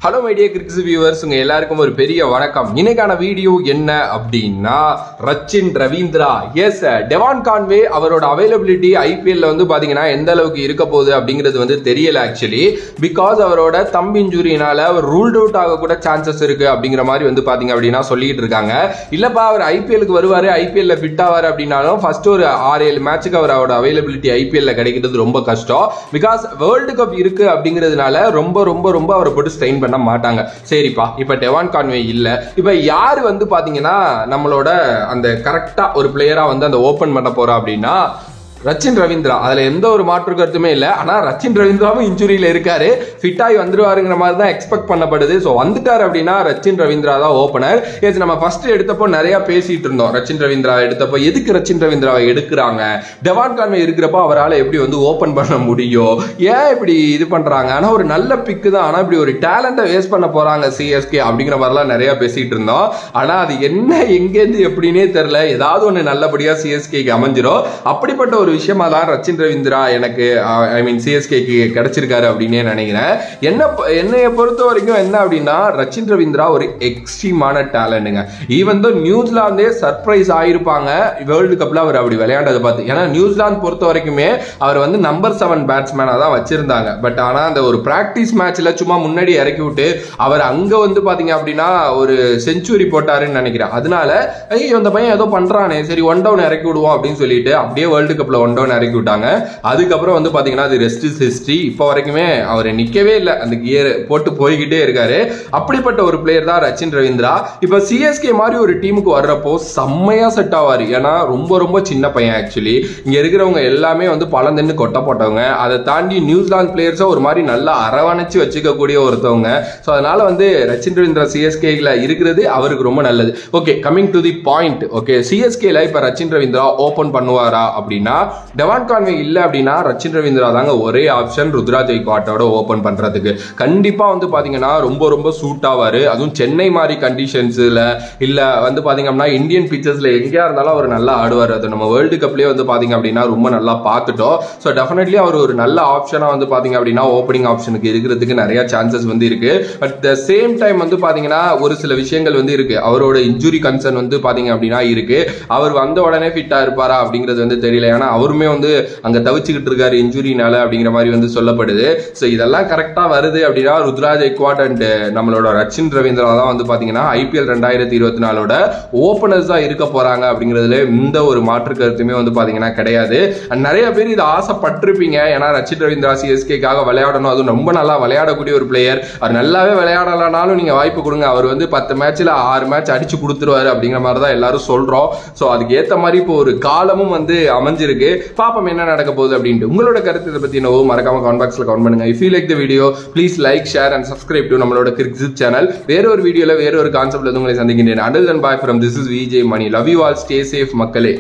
Hello my dear கிரிக்ஸ் viewers, உங்க எல்லாருக்கும் ஒரு பெரிய வணக்கம். இன்னைக்கான வீடியோ என்ன அப்படின்னா, ரச்சின் ரவீந்திரா எஸ் டெவான் கான்வே அவரோட அவைலபிலிட்டி ஐபிஎல்ல வந்து பாத்தீங்கன்னா எந்த அளவுக்கு இருக்க போகுது அப்படிங்கிறது வந்து தெரியல ஆக்சுவலி. பிகாஸ் அவரோட தம்பு இன்ஜுரினால அவர் ரூல்ட் அவுட் ஆக கூட சான்சஸ் இருக்கு அப்படிங்கிற மாதிரி வந்து பாத்தீங்க அப்படின்னா சொல்லிட்டு இருக்காங்க. இல்லப்பா அவர் ஐபிஎலுக்கு வருவாரு, ஐபிஎல்ல ஃபிட் ஆவாரு அப்படின்னாலும் ஃபர்ஸ்ட் ஒரு 6-7 மேட்சுக்கு அவரோட அவைலபிலிட்டி ஐபிஎல்ல கிடைக்கிறது ரொம்ப கஷ்டம். பிகாஸ் வேர்ல்டு கப் இருக்கு அப்படிங்கிறதுனால ரொம்ப ரொம்ப ரொம்ப அவரை போட்டு ஸ்ட்ரெயின் பண்ண மாட்டாங்க. சரிப்பா, இப்ப டெவான் கான்வே இல்ல, இப்ப யாரு வந்து பாத்தீங்கன்னா நம்மளோட அந்த கரெக்டா ஒரு பிளேயரா வந்து அந்த ஓபன் பண்ண போறா அப்படின்னா ரச்சின் ரவீந்திரா. அதுல எந்த ஒரு மாற்று கருத்துமே இல்ல. ஆனா ரச்சின் ரவீந்திராவும் இன்ஜுரியில இருக்காரு, ஃபிட் ஆகி வந்துருவாருங்கிற மாதிரி தான் எக்ஸ்பெக்ட் பண்ணப்படுது. சோ வந்துட்டாரு அப்படின்னா ரச்சின் ரவீந்திரா தான் ஓபனர். நம்ம ஃபர்ஸ்ட் எடுத்தப்போ நிறைய பேசிட்டு இருந்தோம். ரச்சின் ரவீந்திரா எடுத்தப்போ எதுக்கு ரச்சின் ரவீந்திராவை எடுக்கிறாங்க, டெவான் கான்வே இருக்கிறப்போ அவரால் எப்படி வந்து ஓபன் பண்ண முடியும், ஏன் இப்படி இது பண்றாங்க, ஆனா ஒரு நல்ல பிக்கு தான், ஆனா இப்படி ஒரு டேலண்ட்டை வேஸ்ட் பண்ண போறாங்க சிஎஸ்கே அப்படிங்கிற மாதிரிலாம் நிறைய பேசிட்டு இருந்தோம். ஆனா அது என்ன எங்கேருந்து எப்படின்னே தெரியல. ஏதாவது ஒண்ணு நல்லபடியா சிஎஸ்கேக்கு அமைஞ்சிரும். அப்படிப்பட்ட ஒரு விஷயமா தான் ரச்சின் ரவீந்திரா எனக்கு சிஎஸ்கேக்கு கிடைச்சிருக்காரு அப்படின்னு நினைக்கிறேன். என்னைய பொறுத்த வரைக்கும் என்ன அப்படின்னா, ரச்சின் ரவீந்திரா ஒரு எக்ஸ்ட்ரீமான டேலண்ட்டுங்க. ஈவன் தோ நியூசிலாந்தே சர்ப்ரைஸ் ஆயிருப்பாங்க வேர்ல்டு கப்ல அவர் அப்படி விளையாண்டதை பார்த்து. ஏன்னா நியூசிலாந்து பொறுத்த வரைக்குமே அவர் வந்து நம்பர் 7 பேட்ஸ்மேனா தான் வச்சிருந்தாங்க. பட் ஆனா அந்த ஒரு பிராக்டிஸ் மேட்ச்ல சும்மா முன்னாடி இறக்கி விட்டு அவர் அங்க வந்து பாத்தீங்க அப்படின்னா ஒரு செஞ்சுரி போட்டாருன்னு நினைக்கிறேன். அதனால இந்த பையன் ஏதோ பண்றானே, சரி ஒன் டவுன் இறக்கி விடுவோம் அப்படின்னு சொல்லிட்டு அப்படியே வேர்ல்டு கப்ல ஒன் டவுன் இறக்கி விட்டாங்க. அதுக்கப்புறம் வந்து பாத்தீங்கன்னா அது ரெஸ்ட் இஸ் ஹிஸ்டரி. இப்போ வரைக்குமே அவர் நிக்கவே இல்லை, அந்த கியர் போட்டு போய்கிட்டே இருக்காரு. அப்படிப்பட்ட ஒரு பிளேயர் தான் ரச்சின் ரவீந்திரா. இப்ப சிஎஸ்கே மாதிரி ஒரு டீமுக்கு வர்றப்போ செம்மையா செட் ஆவாரு. ஏன்னா ரொம்ப ரொம்ப சின்ன பையன் ஆக்சுவலி. இங்க இருக்கிறவங்க எல்லாமே வந்து பழந்தன்னு கொட்ட போட்டவங்க. அதை தாண்டி நியூசிலாந்து பிளேயர்ஸை ஒரு மாதிரி நல்லா அரவணைச்சு வச்சுக்கக்கூடிய ஒருத்தவங்க. ஸோ அதனால வந்து ரச்சின் ரவீந்திரா சிஎஸ்கேல இருக்கிறது அவருக்கு ரொம்ப நல்லது. Okay, coming to the point. Okay, சிஎஸ்கேல இப்ப ரச்சின் ரவீந்திரா ஓபன் பண்ணுவாரா அப்படின்னா, டெவான் கான்வே இல்ல அப்படின்னா ரச்சின் ரவீந்திரா தாங்க ஒரே ஆப்ஷன் ருத்ராஜ் கெய்க்வாடோட ஓபன் பண்றதுக்கு. கண்டிப்பா வந்து பாத்தீங்கன்னா ரொம்ப ரொம்ப சூட் ஆவாரு. அதுவும் சென்னை மாதிரி கண்டிஷன்ஸ்ல இல்ல வந்து பாத்தீங்க அப்படின்னா இந்தியன் பிச்சர்ஸ்ல எங்கேயா இருந்தாலும் அவர் நல்லா ஆடுவார். அது நம்ம வேர்ல்டு கப்லயே வந்து பாத்தீங்க அப்படின்னா ரொம்ப நல்லா பார்த்துட்டோம். ஸோ டெஃபினெட்லி அவர் ஒரு நல்ல ஆப்ஷனா வந்து பாத்தீங்க அப்படின்னா ஓப்பனிங் ஆப்ஷனுக்கு இருக்கிறதுக்கு நிறைய சான்சஸ் வந்து இருக்கு. பட் த சேம் டைம் வந்து பாத்தீங்கன்னா ஒரு சில விஷயங்கள் வந்து இருக்கு. அவரோட இன்ஜுரி கன்சர்ன் வந்து பாத்தீங்க அப்படின்னா இருக்கு. அவர் வந்த உடனே ஃபிட்டா இருப்பாரா அப்படிங்கிறது வந்து தெரியல. ஏன்னா அவருமே வந்து அங்க தவிச்சுக்கிட்டு இருக்காரு இன்ஜுரினால அப்படிங்கிற மாதிரி வந்து சொல்லப்படுது. சோ இதெல்லாம் கரெக்டா வருது அப்படின்னா ருத்ராஜ் கெய்க்வாட் அண்ட் நம்மளோட ரச்சின் ரவீந்திரா தான் வந்து பாத்தீங்கன்னா ஐபிஎல் 2024 ஓபனர்ஸ் தான் இருக்க போறாங்க அப்படிங்கிறதுல இந்த ஒரு மாற்று கருத்துமே வந்து பாத்தீங்கன்னா கிடையாது. நிறைய பேர் இதை ஆசைப்பட்டிருப்பீங்க. ஏன்னா ரச்சின் ரவீந்திரா சிஎஸ்கேக்காக விளையாடணும், அதுவும் ரொம்ப நல்லா விளையாடக்கூடிய ஒரு பிளேயர். அவர் நல்லாவே விளையாடலனாலும் நீங்க வாய்ப்பு கொடுங்க, அவர் வந்து 10 மேட்ச்ல 6 மேட்ச் அடிச்சு கொடுத்துருவாரு அப்படிங்கிற மாதிரி தான் எல்லாரும் சொல்றோம். சோ அதுக்கு ஏத்த மாதிரி இப்போ ஒரு காலமும் வந்து அமைஞ்சிருக்கு. பாப்போம் என்ன நடக்க போகுது அப்படின்ட்டு. உங்களோட கருத்து இதை பத்தி என்னவோ மறக்காம கமெண்ட் பாக்ஸ்ல கமெண்ட் பண்ணுங்க. If you like the video please like, share and subscribe to நம்மளோட கிரிக்ஸ் சேனல். வேற ஒரு வீடியோல வேற ஒரு கான்செப்ட்ல உங்களை சந்திக்கின்றேன். Until then, bye from this is VJ Money. Love you all, stay safe மக்களே.